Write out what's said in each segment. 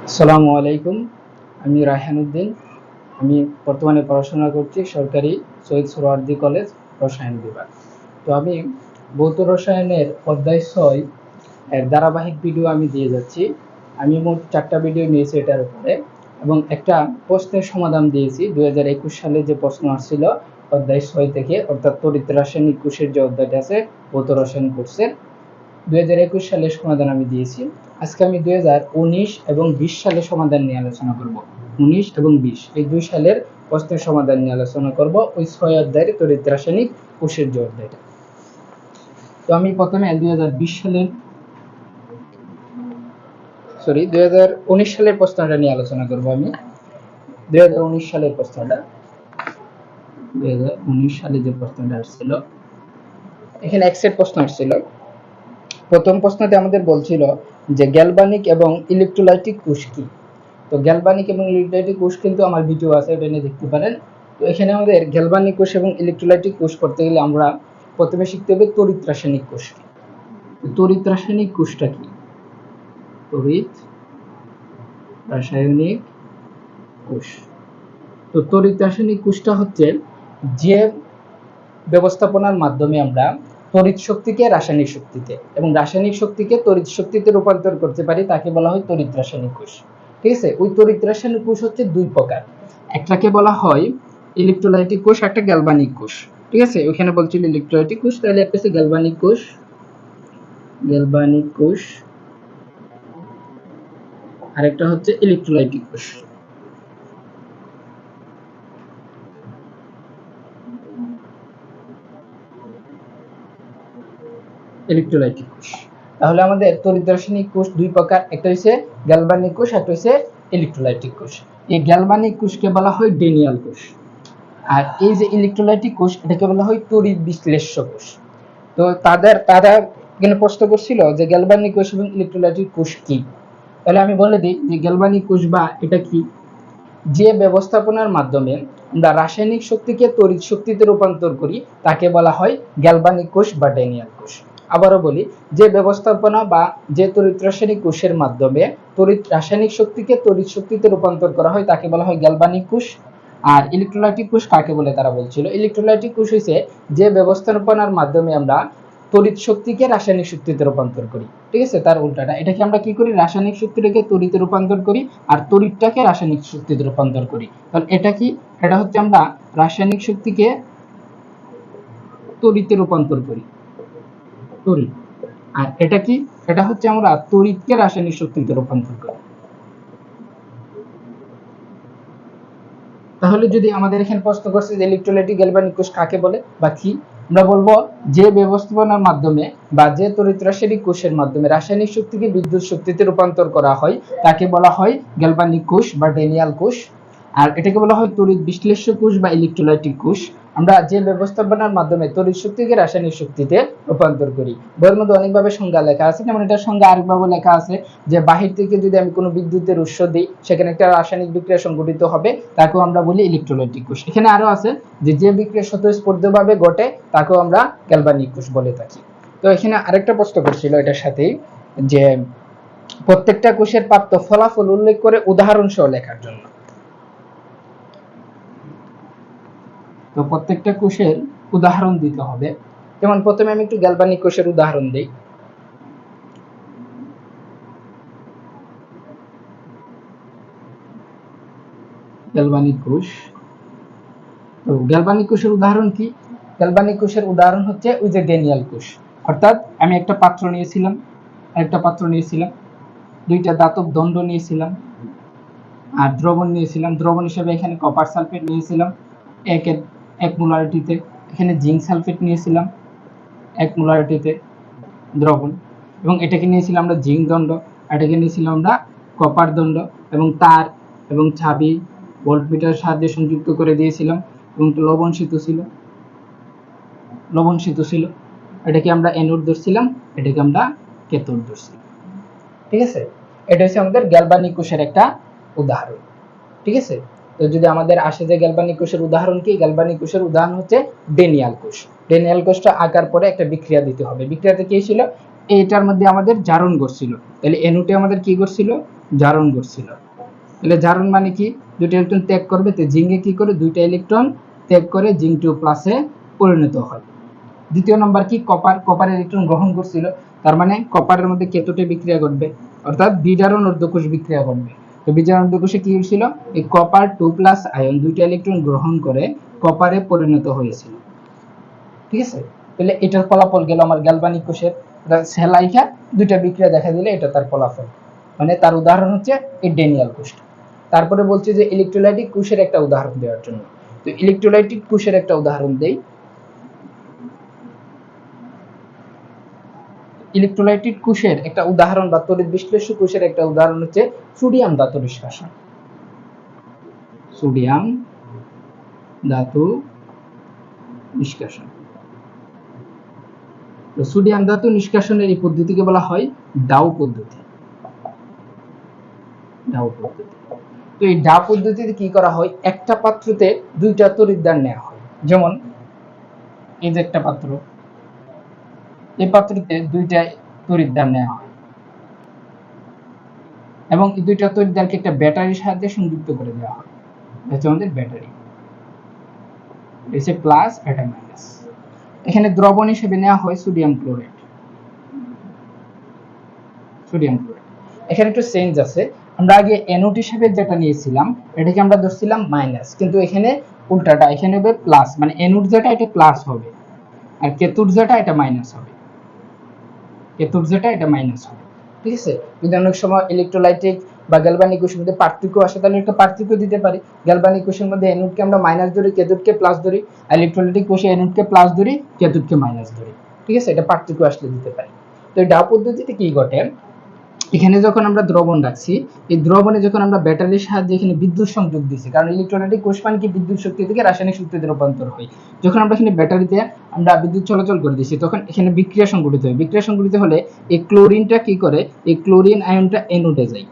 আসসালামু আলাইকুম। আমি রায়হানুদ্দিন। আমি বর্তমানে পড়াশোনা করছি সরকারি শহীদ সোহরাওয়ার্দী কলেজ, রসায়ন বিভাগ। তো আমি ভৌত রসায়নের অধ্যায় 6 এর ধারাবাহিক ভিডিও আমি দিয়ে যাচ্ছি। আমি মোট 4টা ভিডিও নিয়েছি এটার উপরে এবং একটা প্রশ্নের সমাধান দিয়েছি। 2021 সালে যে প্রশ্ন আসছিল অধ্যায় 6 থেকে, অর্থাৎ তড়িৎ রাসায়নিক কোষের যে অধ্যায়টা আছে ভৌত রসায়ন কোর্সের, 2021 সালের সমাধান আমি দিয়েছি। আজকে আমি 2019 এবং 20 সালের সমাধান নিয়ে আলোচনা করব। 19 এবং 20 এই 2 সালের প্রশ্নের সমাধান নিয়ে আলোচনা করব, ওই 6 অধ্যায়ের তড়িৎ রাসায়নিক কোষের যে অধ্যায়টা। তো আমি প্রথমে 2019 সালের প্রশ্নটা নিয়ে আলোচনা করব। আমি 2019 সালের প্রশ্নটা, 2019 সালে যে প্রশ্নটা আসছিল, এখানে এক সেট প্রশ্ন আসছিল। প্রথম প্রশ্নতে আমাদের বলছিল যে গ্যালভানিক এবং ইলেকট্রোলাইটিক কোষ কি। তো গ্যালভানিক এবং ইলেকট্রোলাইটিক কোষ কিন্তু আমার ভিডিও আছে, এটা নিয়ে দেখতে পারেন। তো এখানে আমাদের গ্যালভানিক কোষ এবং ইলেকট্রোলাইটিক কোষ করতে গেলে আমরা প্রথমে শিখতে হবে তড়িৎ রাসায়নিক কোষ কি। তড়িৎ রাসায়নিক কোষটা কি? তড়িৎ রাসায়নিক কোষ। তো তড়িৎ রাসায়নিক কোষটা হচ্ছে যে ব্যবস্থাপনার মাধ্যমে আমরা তড়িৎ শক্তিকে রাসায়নিক শক্তিতে এবং রাসায়নিক শক্তিকে তড়িৎ শক্তিতে রূপান্তর করতে পারি, তাকে বলা হয় তড়িৎ রাসায়নিক কোষ। ঠিক আছে, ওই তড়িৎ রাসায়নিক কোষ হচ্ছে দুই প্রকার। একটাকে বলা হয় ইলেকট্রোলাইটিক কোষ, একটা গ্যালভানিক কোষ। ঠিক আছে, ওখানে বলছিল ইলেকট্রোলাইটিক কোষ, তাহলে একটা হচ্ছে গ্যালভানিক কোষ। গ্যালভানিক কোষ আর একটা হচ্ছে ইলেকট্রোলাইটিক কোষ। ইলেকট্রোলাইটিক কোষ। তাহলে আমাদের তড়িৎ রাসায়নিক কোষ দুই প্রকার, একটা হচ্ছে গ্যালভানিক কোষ, একটা হচ্ছে ইলেকট্রোলাইটিক কোষ। এই গ্যালভানিক কোষকে বলা হয় ডেনিয়াল কোষ, আর এই যে ইলেকট্রোলাইটিক কোষ এটাকে বলা হয় তড়িৎ বিশ্লেষ্য কোষ। তো তারা এখানে প্রশ্ন করছিল যে গ্যালভানিক কোষ এবং ইলেকট্রোলাইটিক কোষ কি। তাহলে আমি বলে দিই যে গ্যালভানিক কোষ বা এটা কি, যে ব্যবস্থাপনার মাধ্যমে আমরা রাসায়নিক শক্তিকে তড়িৎ শক্তিতে রূপান্তর করি তাকে বলা হয় গ্যালভানিক কোষ বা ডেনিয়াল কোষ। আবারও বলি, যে ব্যবস্থাপনা বা যে তড়িৎ রাসায়নিক কোষের মাধ্যমে তড়িৎ রাসায়নিক শক্তিকে তড়িৎ শক্তিতে রূপান্তর করা হয় তাকে বলা হয় গ্যালভানিক কোষ। আর ইলেকট্রোলাইটিক কোষ কাকে বলে তারা বলছিল, ইলেকট্রোলাইটিক কোষ হচ্ছে যে ব্যবস্থাপনার মাধ্যমে আমরা তড়িৎ শক্তিকে রাসায়নিক শক্তিতে রূপান্তর করি। ঠিক আছে, তার উল্টাটা, এটাকে আমরা কি করি, রাসায়নিক শক্তিটাকে তড়িতে রূপান্তর করি আর তড়িৎটাকে রাসায়নিক শক্তিতে রূপান্তর করি। তাহলে এটা কি, এটা হচ্ছে আমরা রাসায়নিক শক্তিকে তড়িতে রূপান্তর করি, তড়িৎ। আর এটা কি, এটা হচ্ছে আমরা তড়িৎকে রাসায়নিক শক্তিতে রূপান্তর করি। তাহলে যদি আমাদের এখানে প্রশ্ন করছে যে ইলেকট্রোলাইটিক গ্যালভানিক কোষ কাকে বলে বা কি, আমরা বলবো যে ব্যবস্থাপনার মাধ্যমে বা যে তড়িৎ রাসায়নিক কোষের মাধ্যমে রাসায়নিক শক্তিকে বিদ্যুৎ শক্তিতে রূপান্তর করা হয় তাকে বলা হয় গ্যালভানিক কোষ বা ডেনিয়াল কোষ। আর এটাকে বলা হয় তড়িৎ বিশ্লেষ্য কোষ বা ইলেকট্রোলাইটিক কোষ। আমরা যে ব্যবস্থাপনার মাধ্যমে তড়িৎ শক্তিকে রাসায়নিক শক্তিতে রূপান্তর করি। বইয়ের মধ্যে অনেকভাবে সংজ্ঞা লেখা আছে, যেমন এটার সংজ্ঞা আরেকভাবে লেখা আছে যে বাহির থেকে যদি আমি কোনো বিদ্যুতের উৎস দিই সেখানে একটা রাসায়নিক বিক্রিয়া সংঘটিত হবে, তাকেও আমরা বলি ইলেকট্রোলাইটিক কোষ। এখানে আরো আছে যে বিক্রিয়া স্বতঃস্ফূর্তভাবে ঘটে তাকেও আমরা গ্যালভানিক কোষ বলে থাকি। তো এখানে আরেকটা প্রশ্ন করছিল এটার সাথেই যে প্রত্যেকটা কোষের প্রাপ্ত ফলাফল উল্লেখ করে উদাহরণ সহ লেখার জন্য। তো প্রত্যেকটা কোষের উদাহরণ দিতে হবে। যেমন প্রথমে আমি একটু গ্যালভানিক কোষের উদাহরণ দেই। গ্যালভানিক কোষ, তো গ্যালভানিক কোষের উদাহরণ কি, গ্যালভানিক কোষের উদাহরণ হচ্ছে ওই যে ডেনিয়াল কোষ। অর্থাৎ আমি একটা পাত্র নিয়েছিলাম, আরেকটা পাত্র নিয়েছিলাম, দুইটা ধাতব দণ্ড নিয়েছিলাম আর দ্রবণ নিয়েছিলাম। দ্রবণ হিসেবে এখানে কপার সালফেট নিয়েছিলাম এক মোলারিটিতে, এখানে জিঙ্ক সালফেট নিয়েছিলাম 1 মোলারিটিতে দ্রবণ, এবং এটাকে নিয়েছিলাম আমরা জিঙ্ক দণ্ড, এটাকে নিয়েছিলাম আমরা কপার দণ্ড, এবং তার এবং চাবি ভোল্টমিটার সাহায্যে সংযুক্ত করে দিয়েছিলাম, এবং লবণ সেতু ছিল। এটাকে আমরা অ্যানোড ধরছিলাম, এটাকে আমরা ক্যাথোড ধরছিলাম। ঠিক আছে, এটা হচ্ছে আমাদের গ্যালভানিক কোষের একটা উদাহরণ। ঠিক আছে, তো যদি আমাদের আসে যে গ্যালভানিক কোষের উদাহরণ কি, গ্যালভানিক কোষের উদাহরণ হচ্ছে ডেনিয়াল কোষ। ডেনিয়াল কোষটা আঁকার পরে একটা বিক্রিয়া দিতে হবে। বিক্রিয়াতে কি ছিল, এইটার মধ্যে আমাদের জারণ ঘটছিল, তাহলে এনুটে আমাদের কি ঘটছিল, জারণ ঘটছিল। তাহলে জারণ মানে কি, দুইটা ইলেকট্রন ত্যাগ করবে, তো জিঙ্কে কি করে দুইটা ইলেকট্রন ত্যাগ করে জিঙ্ক 2 প্লাসে পরিণত হয়। দ্বিতীয় নাম্বার কি, কপার ইলেকট্রন গ্রহণ করছিল, তার মানে কপারের মধ্যে কেতোটে বিক্রিয়া ঘটবে, অর্থাৎ বিজারণ ঊর্ধ্বকোষ বিক্রিয়া ঘটবে। তো বিজারণ ঊর্ধ্বকোষে কি হয়েছিল, এই কপার 2 প্লাস আয়ন দুইটা ইলেকট্রন গ্রহণ করে কপারে পরিণত হয়েছিল। ঠিক আছে, তাহলে এটার ফলাফল গেল আমার গ্যালভানিক কোষের সেলাইকা দুইটা বিক্রিয়া দেখা দিলে এটা তার ফলাফল, মানে তার উদাহরণ হচ্ছে এই ডেনিয়াল কোষটা। তারপরে বলছে যে ইলেকট্রোলাইটিক কোষের একটা উদাহরণ দেওয়ার জন্য, তো ইলেকট্রোলাইটিক কোষের একটা উদাহরণ দেই। ইলেকট্রোলাইটিক কোষের একটা উদাহরণ বা তড়িৎ বিশ্লেষ্য কোষের একটা উদাহরণ হচ্ছে সোডিয়াম ধাতু নিষ্কাশন। সোডিয়াম ধাতু নিষ্কাশন, তো সোডিয়াম ধাতু নিষ্কাশনের এই পদ্ধতিকে বলা হয় ডাউ পদ্ধতি। ডাউ পদ্ধতি, তো এই ডাউ পদ্ধতিতে কি করা হয়, একটা পাত্রতে দুইটা তড়িৎদ্বার নেওয়া হয়। যেমন এই যে একটা পাত্র, এই পাত্রতে দুইটা তড়িৎদ্বার নেওয়া হয় এবং এই দুইটা তড়িৎদ্বারকে একটা ব্যাটারির সাহায্যে সংযুক্ত করে দেওয়া হয়, হচ্ছে আমাদের ব্যাটারি, এসে প্লাস এটা মাইনাস। এখানে দ্রবণ হিসেবে নেওয়া হয় সোডিয়াম ক্লোরাইড। সোডিয়াম ক্লোরাইড এখানে একটু চেঞ্জ আছে, আমরা আগে অ্যানোড হিসেবে যেটা নিয়েছিলাম এটাকে আমরা ধরছিলাম মাইনাস, কিন্তু এখানে উল্টাটা, এখানে হবে প্লাস, মানে অ্যানোড যেটা এটা প্লাস হবে আর ক্যাথোড যেটা এটা মাইনাস হবে, ক্যাথোড যেটা এটা মাইনাস হবে। ঠিক আছে, যদি অনেক সময় ইলেকট্রোলাইটিক বা গ্যালভানিক কোষের মধ্যে পার্থক্য আসে তাহলে একটা পার্থক্য দিতে পারি। গ্যালভানিক কোষের মধ্যে অ্যানোডকে আমরা মাইনাস ধরি, ক্যাথোডকে প্লাস ধরি, আর ইলেকট্রোলাইটিক কোষে অ্যানোডকে প্লাস ধরি, ক্যাথোডকে মাইনাস ধরি। ঠিক আছে, এটা পার্থক্য আসলে দিতে পারি। তো এই ডাউ পদ্ধতিতে কি ঘটে, এখানে যখন আমরা দ্রবণ রাখছি, এই দ্রবণে যখন আমরা ব্যাটারির সাহায্যে এখানে বিদ্যুৎ সংযোগ দিচ্ছি, কারণ ইলেকট্রোলাইটিক কোষ মানে কি বিদ্যুৎ শক্তি থেকে রাসায়নিক শক্তিতে রূপান্তর হয়। যখন আমরা এখানে ব্যাটারিতে আমরা বিদ্যুৎ চলাচল করে দিচ্ছি তখন এখানে বিক্রিয়া সংঘটিত হয়। বিক্রিয়া সংঘটিত হলে এই ক্লোরিনটা কি করে, এই ক্লোরিন আয়নটা অ্যানোডে যায়,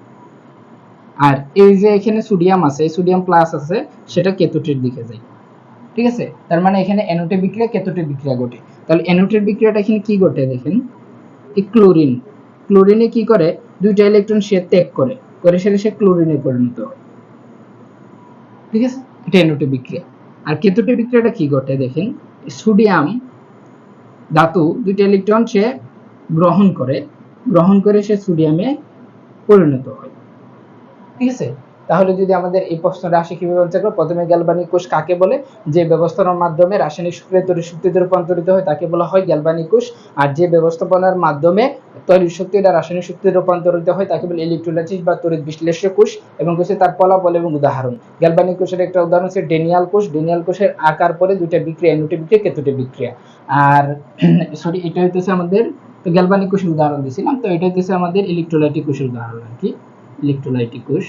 আর এই যে এখানে সোডিয়াম আছে, সোডিয়াম প্লাস আছে, সেটা ক্যাথোডের দিকে যায়। ঠিক আছে, তার মানে এখানে অ্যানোডে বিক্রিয়া ক্যাথোডে বিক্রিয়া ঘটে। তাহলে অ্যানোডের বিক্রিয়াটা এখানে কি ঘটে দেখেন, এই ক্লোরিনে কি করে দুইটা ইলেকট্রন সে ত্যাগ করে সে ক্লোরিনে পরিণত হয়। ঠিক আছে, এটা অ্যানোডে বিক্রিয়া। আর ক্যাথোডে বিক্রিয়াটা কি ঘটে দেখেন, সোডিয়াম ধাতু দুইটা ইলেকট্রন সে গ্রহণ করে সে সোডিয়ামে পরিণত হয়। ঠিক আছে, তাহলে যদি আমাদের এই প্রশ্নটা আসে কিভাবে আনসার করব, প্রথমে গ্যালভানিক কোষ কাকে বলে, যে ব্যবস্থাপনার মাধ্যমে রাসায়নিক শক্তিতে রূপান্তরিত হয় তাকে বলা হয় গ্যালভানিক কোষ, আর যে ব্যবস্থাপনার মাধ্যমে তড়িৎ শক্তিটা রাসায়নিক শক্তিতে রূপান্তরিত হয় তাকে বলে ইলেকট্রোলাইটিক বা তড়িৎ বিশ্লেষ্য কোষ। এবং কোষে তার ফলাফল এবং উদাহরণ, গ্যালভানিক কোষের একটা উদাহরণ হচ্ছে ডেনিয়াল কোষ। ডেনিয়াল কোষের আকার পরে দুইটা বিক্রিয়া, অ্যানোডে বিক্রিয়া ক্যাথোডে বিক্রিয়া। আর সরি, এটা হচ্ছে আমাদের গ্যালভানিক কোষের উদাহরণ দিয়েছিলাম, তো এটা হচ্ছে আমাদের ইলেকট্রোলাইটিক কোষের উদাহরণ আর কি, ইলেকট্রোলাইটিক কোষ।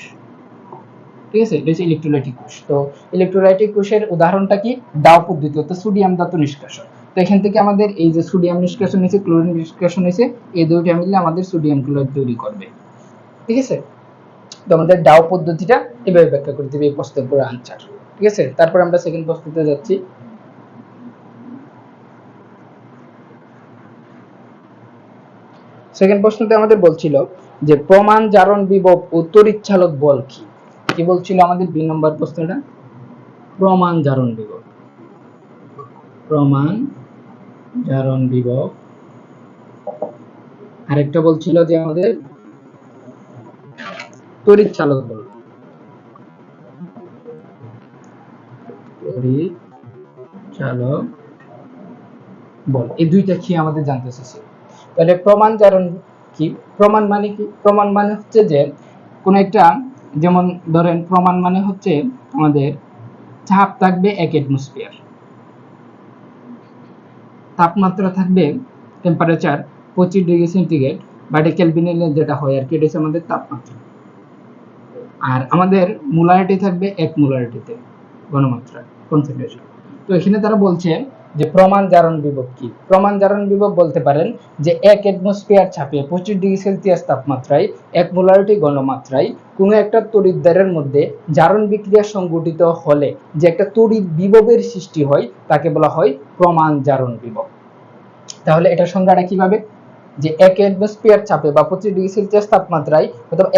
ঠিক আছে, এটা হচ্ছে ইলেকট্রোলাইটিক কোষ। তো ইলেকট্রোলাইটিক কোষের উদাহরণটা কি, ডাউ পদ্ধতি, অর্থাৎ সোডিয়াম ধাতু নিষ্কাশন। তো এখান থেকে আমাদের এই যে সোডিয়াম নিষ্কাশন হয়েছে, ক্লোরিন নিষ্কাশন হয়েছে, এই দুইটা মিলে আমাদের সোডিয়াম ক্লোরাইড তৈরি করবে। ঠিক আছে, তো আমাদের ডাউ পদ্ধতিটা এভাবে ব্যাখ্যা করে দিবে এই প্রশ্নের পুরো আনসার। ঠিক আছে, তারপর আমরা সেকেন্ড প্রশ্নতে যাচ্ছি। সেকেন্ড প্রশ্নতে আমাদের বলছিল যে প্রমাণ জারণ বিভব ও তড়িৎচালক বল কি। কি বলছিল আমাদের 2 নম্বর প্রশ্নটা, প্রমাণ জারণ বিভব, প্রমাণ জারণ বিভব। আরেকটা বলছিল যে আমাদের তড়িৎচালক বল, তড়িৎচালক বল, এই দুইটা কি আমাদের জানতে চাইছে। তাহলে প্রমাণ জারণ কি, প্রমাণ মানে কি, প্রমাণ মানে হচ্ছে যে কোন একটা, যেমন ধরেন প্রমাণ মানে হচ্ছে আমাদের চাপ থাকবে 1 অ্যাটমসফিয়ার, তাপমাত্রা থাকবে টেম্পারেচার 25 ডিগ্রি সেন্টিগ্রেড বা কেলভিনে যেটা হয় আর কি, এটা হচ্ছে আমাদের তাপমাত্রা। আর আমাদের মোলারিটি থাকবে 1 মোলারিটিতে, ঘনমাত্রা কনসেন্ট্রেশন। তো এখানে তারা বলছে যে প্রমাণ জারণ বিভব কি। প্রমাণ জারণ বিভব বলতে পারেন যে 1 অ্যাটমসফিয়ার চাপে 25 ডিগ্রি সেলসিয়াস তাপমাত্রায় 1 মোলারিটি ঘনমাত্রায় কোনো একটা তড়িৎদ্বারের মধ্যে জারণ বিক্রিয়া সংঘটিত হলে যে একটা তড়িৎ বিভবের সৃষ্টি হয় তাকে বলা হয় প্রমাণ জারণ বিভব। তাহলে এটার সংজ্ঞাটা কিভাবে, যে 1 অ্যাটমসফিয়ার চাপে বা 25 ডিগ্রি সেলসিয়াস তাপমাত্রায় অথবা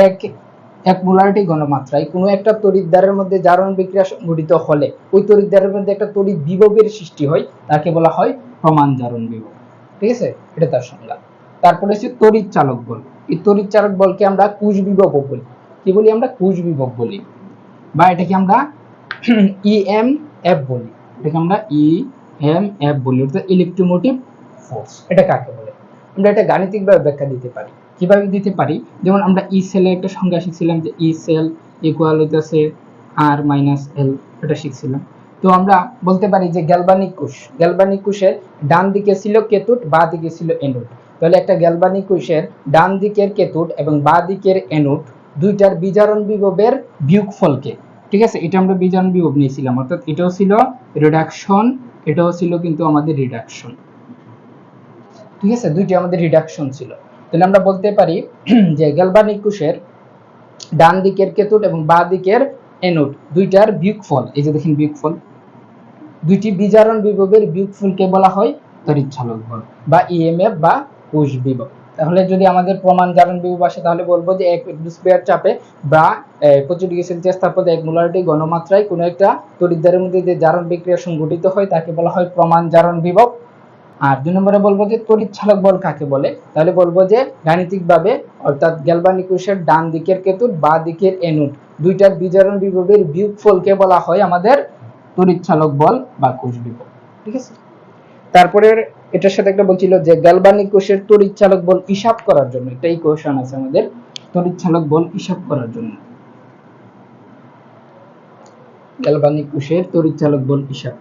এক মোলারিটি ঘনমাত্রায় কোনো একটা তড়িৎদ্বারের মধ্যে জারণ বিক্রিয়া সংঘটিত হলে ওই তড়িৎদ্বারের মধ্যে একটা তড়িৎ বিভবের সৃষ্টি হয়, তাকে বলা হয় প্রমাণ জারণ বিভব। ঠিক আছে, এটা তার সংজ্ঞা। তারপরে হচ্ছে তড়িৎ চালক বল। এই তড়িৎ চালক বলকে আমরা কুশ বিভব বলি। কি বলি আমরা? কুশ বিভব বলি, বা এটাকে আমরা ইএমএফ বলি। এটাকে আমরা ইএমএফ বলি, অর্থাৎ ইলেকট্রোমোটিভ ফোর্স। এটা কাকে বলে? আমরা এটা গাণিতিকভাবে ব্যাখ্যা দিতে পারি। কিভাবে দিতে পারি? যেমন আমরা ই সেলের একটা সংজ্ঞা শিখছিলাম যে ই সেল ইকুয়াল হইতাছে আর মাইনাস এল, এটা শিখছিলাম। তো আমরা বলতে পারি যে গ্যালভানিক কোষের ডান দিকে ছিল ক্যাথোড, বাঁ দিকে ছিল অ্যানোড। তাহলে একটা গ্যালভানিক কোষের ডান দিকের ক্যাথোড এবং বাঁ দিকের অ্যানোড দুইটার বিজারণ বিভবের বিয়োগফলকে, ঠিক আছে, এটা আমরা বিজারণ বিভব নিয়েছিলাম, অর্থাৎ এটাও ছিল রিডাকশন, এটাও ছিল কিন্তু আমাদের রিডাকশন। ঠিক আছে, দুইটা আমাদের রিডাকশন ছিল। তাহলে আমরা বলতে পারি যে গ্যালভানিক কোষের ডান দিকের ক্যাথোড এবং বাঁ দিকের অ্যানোড দুইটার বিয়োগফল, এই যে দেখেন বিয়োগফল, দুইটি বিজারণ বিভবের বিয়োগফলকে বলা হয় তড়িৎচালক বল বা ইএমএফ বা কোষ বিভব। তাহলে যদি আমাদের প্রমাণ জারণ বিভব আসে তাহলে বলবো যে 1 অ্যাটমসফিয়ার চাপে বা 25 ডিগ্রি সেলসিয়াস তাপমাত্রায় 1 মোলারিটি ঘনমাত্রায় কোনো একটা তড়িৎদ্বারের মধ্যে যে জারণ বিক্রিয়া সংঘটিত হয় তাকে বলা হয় প্রমাণ জারণ বিভব। আর 2 নম্বরে বলবো যে তড়িৎচালক বল কাকে বলে? তাহলে বলবো যে গাণিতিকভাবে, অর্থাৎ গ্যালভানিক কোষের ডান দিকের ক্যাথোড বাঁ দিকের অ্যানোড দুইটার বিজারণ বিভবের বিয়োগফলকে বলা হয় আমাদের তড়িৎচালক বল বা কোষ বিভব। ঠিক আছে, তারপরে এটার সাথে একটা বলছিল যে গ্যালভানিক কোষের তড়িৎচালক বল হিসাব করার জন্য একটা ইকুয়েশন আছে আমাদের, তড়িৎচালক বল হিসাব করার জন্য। গ্যালভানিক কোষের তড়িৎচালক বল হিসাব,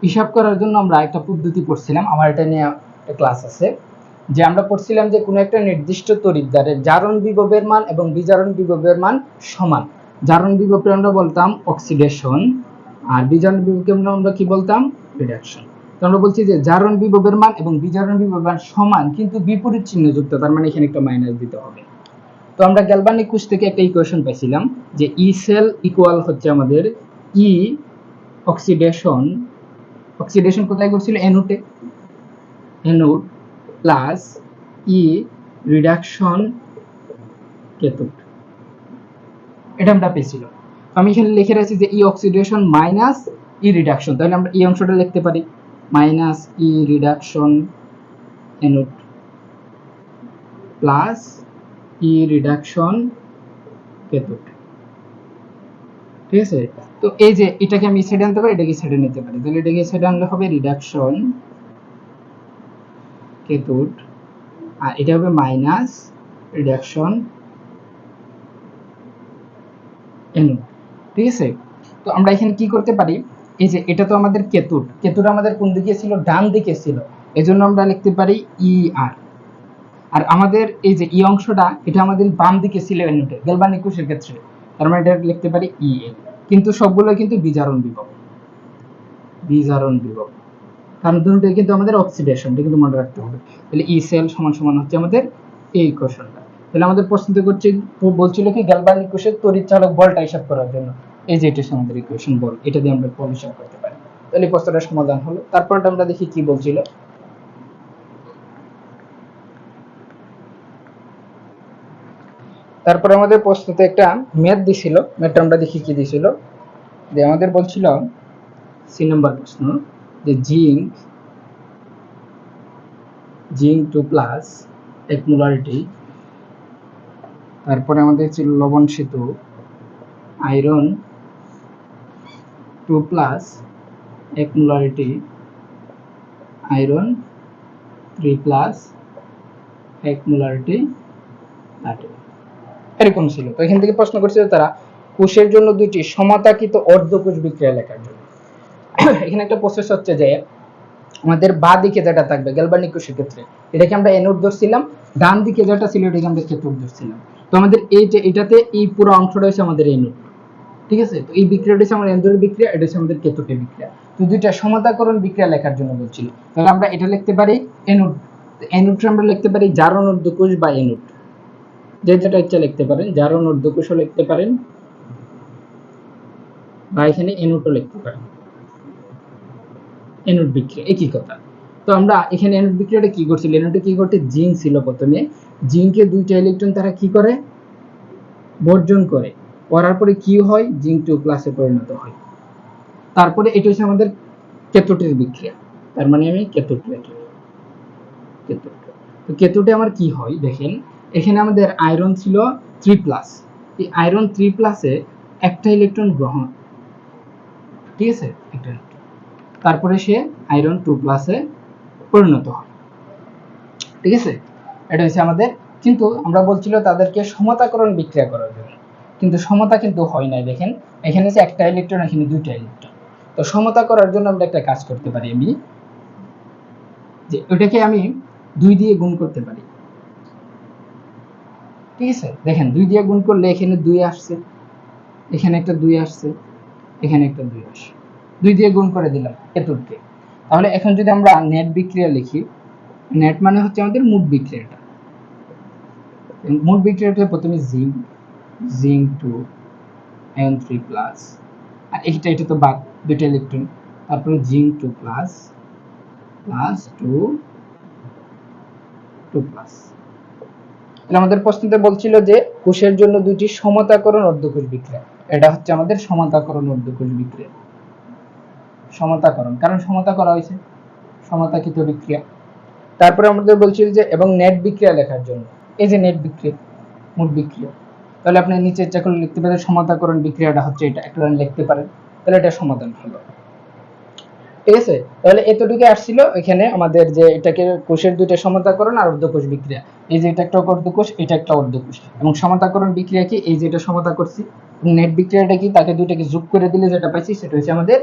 হিসাব করার জন্য আমরা একটা পদ্ধতি পড়ছিলাম, আমার এটা নিয়ে একটা ক্লাস আছে, যে আমরা পড়ছিলাম যে কোনো একটা নির্দিষ্ট তড়িৎদ্বারের জারণ বিভবের মান এবং বিজারণ বিভবের মান সমান। জারণ বিভবকে আমরা বলতাম অক্সিডেশন, আর বিজারণ বিভবকে আমরা কি বলতাম? রিডাকশন। তো আমরা বলছি যে জারণ বিভবের মান এবং বিজারণ বিভবের মান সমান কিন্তু বিপরীত চিহ্ন যুক্ত, তার মানে এখানে একটা মাইনাস দিতে হবে। তো আমরা গ্যালভানিক কোষ থেকে একটা ইকুয়েশন পাইছিলাম যে ই সেল ইকুয়াল হচ্ছে আমাদের ই অক্সিডেশন, অক্সিডেশন কোথায় করছিল? অ্যানোডে, anode plus E reduction cathode, এটা আমরা পেয়েছিল। আমি এখানে লিখে রাখছি যে ই অক্সিডেশন মাইনাস ই রিডাকশন, তাহলে আমরা এই অংশটা লিখতে পারি minus E reduction anode plus E reduction cathode. ঠিক আছে, তো এই যে এটাকে আমি সেট আনতে পারি, এটাকে সেট নিতে পারি, তাহলে এটাকে সেট আনলে হবে রিডাকশন ক্যাথোড, আর এটা হবে মাইনাস রিডাকশন অ্যানোড। ঠিক আছে, তো আমরা এখানে কি করতে পারি? এই যে এটা তো আমাদের ক্যাথোড, ক্যাথোড আমাদের কোন দিকে ছিল? ডান দিকে ছিল, এজন্য আমরা লিখতে পারি ই আর। আর আমাদের এই যে ই অংশটা এটা আমাদের বাম দিকে ছিল অ্যানোডে, গ্যালভানিক কোষের ক্ষেত্রে, তার মানে এটা লিখতে পারি ই এল। কিন্তু সবগুলো কিন্তু বিজারণ বিভব, বিজারণ বিভব, কারণ দুটোই কিন্তু আমাদের অক্সিডেশন, এটা কিন্তু মনে রাখতে হবে। তাহলে ই সেল সমান সমান হচ্ছে আমাদের এই ইকুয়েশনটা। তাহলে আমাদের প্রশ্নতে করছে, বলছিল কি গ্যালভানিক কোষের তড়িৎচালক বলটা হিসাব করার জন্য, এই যে এটা আমাদের ইকুয়েশন বল, এটা দিয়ে আমরা বল হিসাব করতে পারি। তাহলে এই প্রশ্নটার সমাধান হলো। তারপরটা আমরা দেখি কি বলছিল। তারপর আমাদের প্রশ্নতে একটা ম্যাথ দিছিল, ম্যাথটা আমরা দেখি কি দিছিল। যে আমাদের বলছিল সি নাম্বার প্রশ্ন যে জিঙ্ক 2 প্লাস 1 মোলারিটি, তারপরে আমাদের ছিল লবণ সেতু iron 2 plus 1 molarity, iron 3 plus 1 molarity, এরকম ছিল। তো এখান থেকে প্রশ্ন করছে তারা কোষের জন্য দুইটি সমাতাকৃত অর্ধকোষ বিক্রিয়া লেখার জন্য। এখানে একটা প্রসেস হচ্ছে যে আমাদের বাঁ দিকে যেটা থাকবে গ্যালভানিক কোষের ক্ষেত্রে, এটাকে আমরা অ্যানোড ধরছিলাম, ডান দিকে যেটা ছিল এটাকে আমরা ক্যাথোড ধরছিলাম। তো আমাদের এই যে এটাতে এই পুরো অংশটা হচ্ছে আমাদের অ্যানোড। ঠিক আছে, তো এই বিক্রিয়াটা হচ্ছে আমাদের অ্যানোডের বিক্রিয়া, এটা হচ্ছে আমাদের ক্যাথোডের বিক্রিয়া। তো দুইটা সমাতাকরণ বিক্রিয়া লেখার জন্য বলছিল। তাহলে আমরা এটা লিখতে পারি অ্যানোড, অ্যানোডটা আমরা লিখতে পারি জারণ অর্ধকোষ বা অ্যানোড। যে যেটা ইচ্ছা লিখতে পারেন, জারণ ঊর্ধ্বকোষও লিখতে পারেন বা এখানে এনোডও লিখতে পারেন। এনোড বিক্রিয়া একই কথা। তো আমরা এখানে এনোড বিক্রিয়াটা কি করছিল, এনোডে কি করতে জিঙ্ক ছিল প্রথমে, জিঙ্কে দুইটা ইলেকট্রন তারা কি করে বর্জন করে, করার পরে কি হয় জিঙ্ক 2 প্লাসে পরিণত হয়। তারপরে এটা হচ্ছে আমাদের ক্যাথোডের বিক্রিয়া, তার মানে আমি ক্যাথোড লিখি। তো ক্যাথোডে আমার কি হয় দেখেন, এখানে আমাদের আয়রন ছিল 3 প্লাস, এই আয়রন 3 প্লাসে একটা ইলেকট্রন গ্রহণ, ঠিক আছে, একটা ইলেকট্রন, তারপরে সে আয়রন 2 প্লাসে পরিণত হয়, ঠিক আছে। এটা হচ্ছে আমাদের, কিন্তু আমরা বলছিল তাদেরকে সমতাকরণ বিক্রিয়া করার জন্য, কিন্তু সমতা কিন্তু হয় নাই। দেখেন এখানে যে একটা ইলেকট্রন, এখানে দুইটা ইলেকট্রন, তো সমতা করার জন্য আমরা একটা কাজ করতে পারি, আমি যে ওটাকে আমি 2 দিয়ে গুণ করতে পারি, ঠিক আছে। দেখেন 2 দিয়ে গুণ করলে এখানে 2 আসছে, এখানে একটা 2 আসছে, এখানে একটা 2 আসছে, 2 দিয়ে গুণ করে দিলাম ক্যাথোডকে। তাহলে এখন যদি আমরা নেট বিক্রিয়া লিখি, নেট মানে হচ্ছে আমাদের মোট বিক্রিয়াটা, মোট বিক্রিয়াটা প্রথমে জিঙ্ক 2 আয়রন 3 প্লাস, আর এটা তো বাদ, দুইটা ইলেকট্রন, তারপরে জিঙ্ক 2 প্লাস প্লাস 2 প্লাস। আমাদের প্রশ্নতে বলছিল যে কোষের জন্য দুইটি সমতাকরণ অর্ধকোষ বিক্রিয়া, এটা হচ্ছে আমাদের সমতাকরণ অর্ধকোষ বিক্রিয়া, সমতাকরণ কারণ সমতা করা হয়েছে, সমতাকৃত বিক্রিয়া। তারপরে আমাদের বলছিল যে এবং নেট বিক্রিয়া লেখার জন্য, এই যে নেট বিক্রিয়া মোট বিক্রিয়া, তাহলে আপনি নিচে ইচ্ছা করলে লিখতে পারেন সমতাকরণ বিক্রিয়াটা হচ্ছে এটা, একটা লাইন লিখতে পারেন, তাহলে এটা সমাধান হলো, ঠিক আছে। তাহলে এতটুকু আসছিল এখানে আমাদের, যে এটাকে কোষের দুইটা সমতাকরণ আর অর্ধকোষ বিক্রিয়া, এই যে এটা একটা অর্ধকোষ, এটা একটা অর্ধকোষ, এবং সমতাকরণ বিক্রিয়া কি, এই যে এটা সমতা করছি, নেট বিক্রিয়াটা কি, তাকে দুইটাকে যোগ করে দিলে যেটা পাইছি সেটা হচ্ছে আমাদের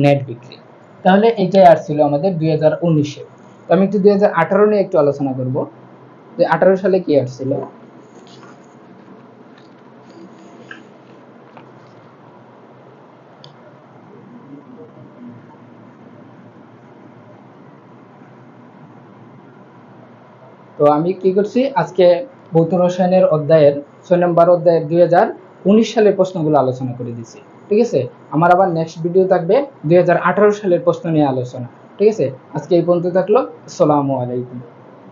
নেট বিক্রিয়া। তাহলে এটাই আসছিল আমাদের 2019-এ। তো আমি একটু 2018 নিয়ে একটু আলোচনা করব, যে 18 সালে কি আসছিল। তো আমি কি করছি আজকে ভৌত রসায়নের অধ্যায়ের 6 নম্বর অধ্যায়ের 2019 সালের প্রশ্নগুলো আলোচনা করে দিছি, ঠিক আছে। আমার আবার নেক্সট ভিডিও থাকবে 2018 সালের প্রশ্ন নিয়ে আলোচনা, ঠিক আছে। আজকে এই পর্যন্ত থাকলো। আসসালামু আলাইকুম।